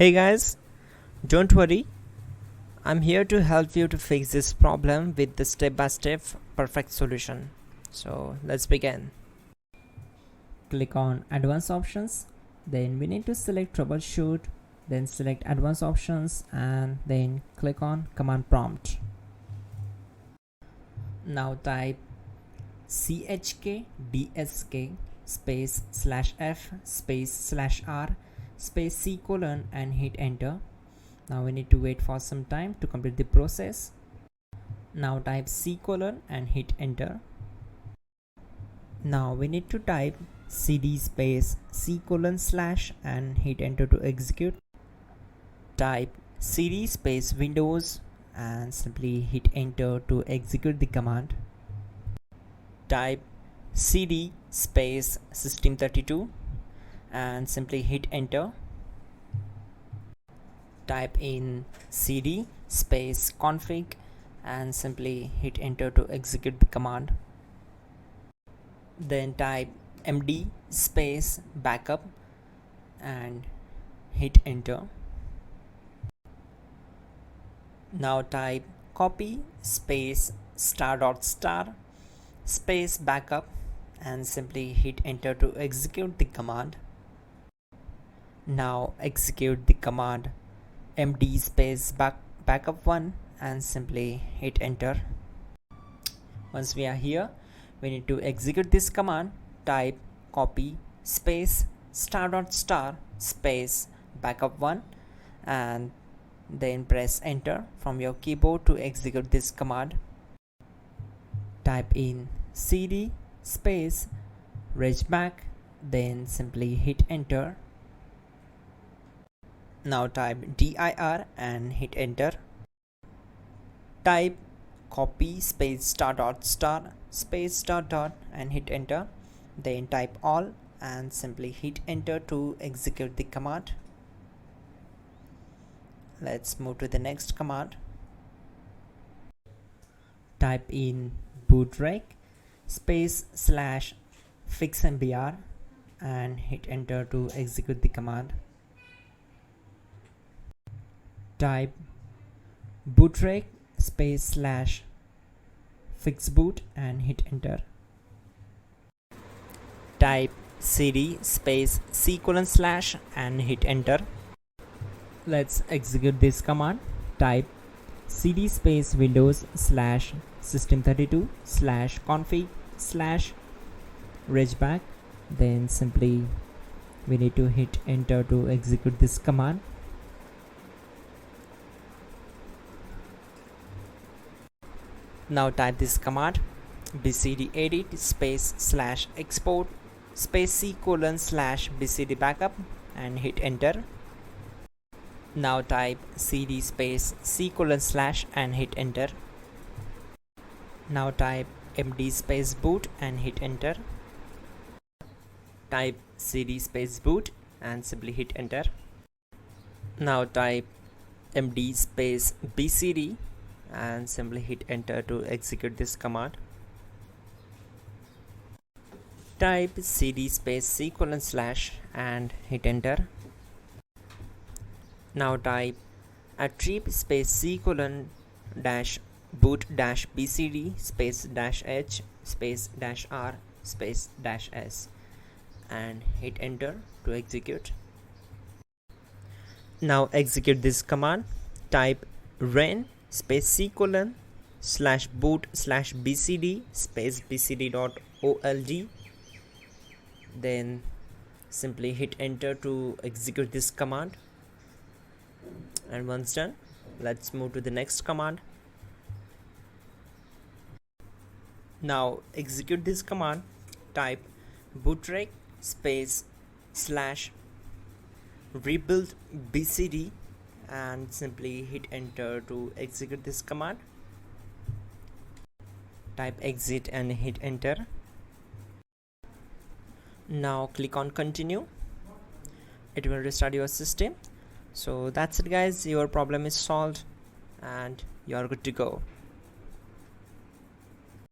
Hey guys, don't worry, I'm here to help you to fix this problem with the step-by-step perfect solution. So let's begin. Click on advanced options, then we need to select troubleshoot, then select advanced options and then click on command prompt. Now type chkdsk space /f space /r space c colon and hit enter. Now we need to wait for some time to complete the process. Now type c colon and hit enter. Now we need to type cd space c colon / and hit enter to execute. Type cd space windows and simply hit enter to execute the command. Type cd space system32 and simply hit enter. Type in cd space config and simply hit enter to execute the command. Then type md space backup and hit enter. Now type copy space ** space backup and simply hit enter to execute the command. Now execute the command md space backup1 and simply hit enter. Once we are here, we need to execute this command. Type copy space ** space backup1 and then press enter from your keyboard to execute this command. Type in cd space regback, then simply hit enter. Now type dir and hit enter. Type copy space ** space .. and hit enter. Then type all and simply hit enter to execute the command. Let's move to the next command. Type in bootrec space /fixmbr and hit enter to execute the command. Type bootrec space /fixboot and hit enter. Type cd space c colon / and hit enter. Let's execute this command. Type cd space windows /system32 /config /regback, then simply we need to hit enter to execute this command. Now type this command bcd edit space /export space c colon /bcd backup and hit enter. Now type cd space c colon / and hit enter. Now type md space boot and hit enter. Type cd space boot and simply hit enter. Now type md space bcd and simply hit enter to execute this command. Type cd space c colon / and hit enter. Now type attrib space c colon -boot -bcd space -h space -r space -s and hit enter to execute. Now execute this command. Type ren space c colon /boot /bcd space bcd.old, then simply hit enter to execute this command. And once done, let's move to the next command. Now execute this command. Type bootrec space /rebuild bcd and simply hit enter to execute this command. Type exit and hit enter. Now click on continue. It will restart your system. So that's it guys, your problem is solved and you are good to go.